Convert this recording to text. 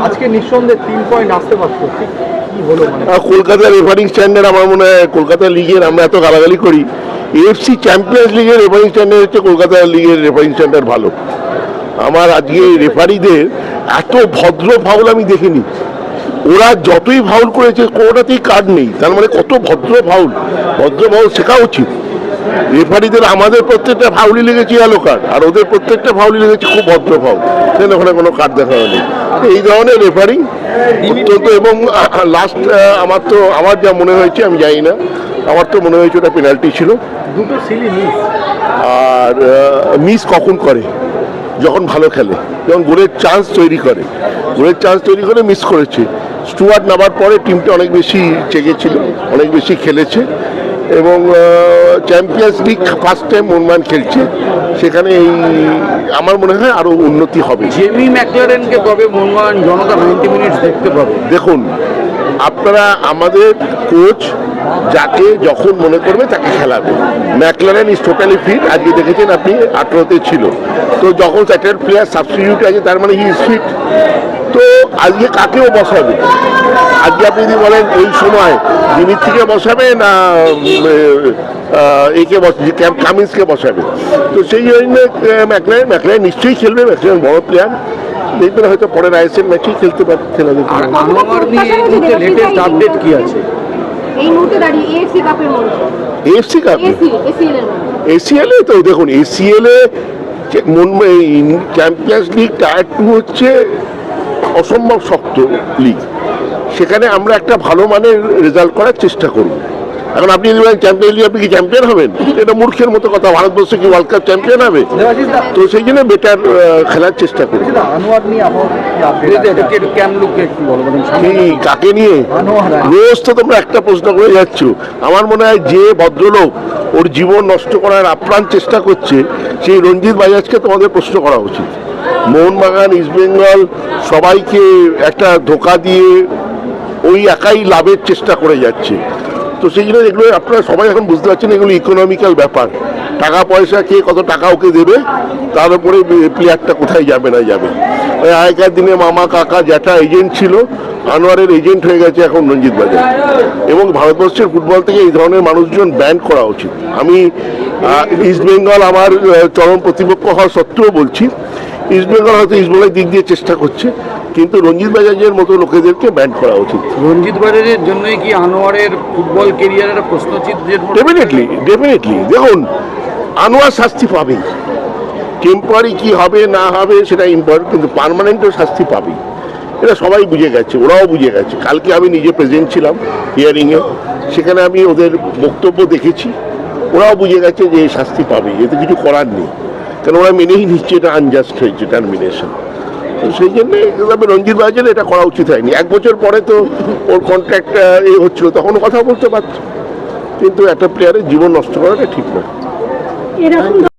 আজকে নিঃসন্দেহে 3 পয়েন্ট আসতে পারতো, ঠিক কি হলো? কলকাতার রেফারিং স্ট্যান্ডার্ড আমার মনে হয় কলকাতা লিগের আমরা এত গালাগালি করি, এএফসি চ্যাম্পিয়ন্স লিগের রেফারিং স্ট্যান্ডার্ড হচ্ছে কলকাতা লিগের রেফারিং স্ট্যান্ডার্ড ভালো। আমার আজকে রেফারিদের এত ভদ্র ফাউল আমি দেখিনি। ওরা যতই ফাউল করেছে কোনোটাতেই কার্ড নেই, তার মানে কত ভদ্র ফাউল শেখা উচিত রেফারিদের। আমাদের প্রত্যেকটা ফাউলই লেগেছে ইয়েলো কার্ড, আর ওদের প্রত্যেকটা ফাউলই লেগেছে খুব ভদ্র ফাউল, সেখানে ওখানে কোনো কার্ড দেখা হয়নি। এই ধরনের রেফারিং অত্যন্ত, এবং লাস্ট আমার যা মনে হয়েছে আমি জানি না, আমার তো মনে হয়েছে ওটা পেনাল্টি ছিল। দুটো সিলি মিস। আর মিস কখন করে? যখন ভালো খেলে, যখন গোলের চান্স তৈরি করে মিস করেছে। স্টুয়ার্ট নামার পরে টিমটা অনেক বেশি চেগেছিল, অনেক বেশি খেলেছে, এবং champions league first time Mohun Bagan খেলছে, সেখানে এই আমার মনে হয় আরও উন্নতি হবে। জেমি ম্যাকলারেনকে কবে মোহনবাগান জনতা 90 মিনিটস দেখতে পাবে? দেখুন, আপনারা আমাদের কোচ যাকে যখন মনে করবে তাকে খেলাবে। ম্যাকলারেন ইজ টোটালি ফিট, আজকে দেখেছেন আপনি 18তে ছিল, তো যখন স্যাটেলাইট প্লেয়ার সাবস্টিটিউট আছে তার মানে হি ইজ ফিট। তো আজকে কাকেও বসাবে? আজকে আপনি যদি বলেন এই সময় দিমিত্রিকে বসাবে না একে কামিন্সকে বসাবে, তো সেই জন্য ম্যাকলারেন নিশ্চয়ই খেলবে। ম্যাকলারেন বড় প্লেয়ার, দেখবেন হয়তো পরের আইএসএল ম্যাচেই খেলতে পারে, খেলা যেতে পারে। আনোয়ার নিয়ে এই মুহূর্তে লেটেস্ট আপডেট কি আছে? এই মুহূর্তে দাঁড়িয়ে এএফসি কাপের মধ্যে, এএফসি কাপ এসিএল এ তো দেখুন, এসিএল এ চ্যাম্পিয়ন্স লিগ টায়ার 2 হচ্ছে অসম্ভব শক্ত লিগ, সেখানে আমরা একটা ভালো মানের রেজাল্ট করার চেষ্টা করব। এখন আপনি যদি বলেন চ্যাম্পিয়ন লিগ, আপনি কি চ্যাম্পিয়ন হবেন? এটা মূর্খের মতো কথা। ভারতবর্ষ কি ওয়ার্ল্ড কাপ চ্যাম্পিয়ন হবে? তো সেই জন্য বেটার খেলার চেষ্টা করব। আনোয়ার নিয়ে কাকে নিয়ে রোজ তো তোমরা একটা প্রশ্ন করে যাচ্ছ। আমার মনে হয় যে ভদ্রলোক ওর জীবন নষ্ট করার আপ্রাণ চেষ্টা করছে, সেই রঞ্জিত বাজাজকে তোমাদের প্রশ্ন করা উচিত। মোহনবাগান, ইস্টবেঙ্গল সবাইকে একটা ধোঁকা দিয়ে ওই একাই লাভের চেষ্টা করে যাচ্ছে। তো সেই জন্য এগুলো আপনারা সবাই এখন বুঝতে পারছেন, এগুলো ইকোনমিক্যাল ব্যাপার। টাকা পয়সা কে কত টাকা ওকে দেবে, তার উপরে প্লেয়ারটা কোথায় যাবে না যাবে। ওই আগেকার দিনে মামা, কাকা, জ্যাঠা এজেন্ট ছিল, আনোয়ারের এজেন্ট হয়ে গেছে এখন রঞ্জিত বাজার। এবং ভারতবর্ষের ফুটবল থেকে এই ধরনের মানুষজন ব্যান করা উচিত। আমি ইস্টবেঙ্গল আমার চরম প্রতিপক্ষ হওয়া সত্ত্বেও বলছি, ইস্টবেঙ্গল হয়তো ইস্টবেঙ্গলের দিক দিয়ে চেষ্টা করছে, কিন্তু রঞ্জিত বাজাজের মতো লোকেদেরকে ব্যান করা উচিত। রঞ্জিত বাজাজের জন্যই কি আনোয়ারের ফুটবল কেরিয়ারের প্রশ্নচিহ্নের? ডেফিনেটলি। দেখুন, আনোয়ার শাস্তি পাবেই। টেম্পোরারি কি হবে না হবে সেটা ইম্পর্টেন্ট, কিন্তু পার্মানেন্টও শাস্তি পাবেই। এটা সবাই বুঝে গেছে, ওরাও বুঝে গেছে। কালকে আমি নিজে প্রেজেন্ট ছিলাম হিয়ারিংয়ে, সেখানে আমি ওদের বক্তব্য দেখেছি, ওরাও বুঝে গেছে যে শাস্তি পাবে, এতে কিছু করার নেই, কারণ ওরা মেনেই নিচ্ছে এটা আনজাস্ট হয়েছে টার্মিনেশন। তো সেই জন্যে রঞ্জিত বাজাজের এটা করা উচিত হয়নি। 1 বছর পরে তো ওর কন্ট্রাক্ট হচ্ছিল, তখন কথা বলতে পারত, কিন্তু একটা প্লেয়ারের জীবন নষ্ট করাটা ঠিক নয়।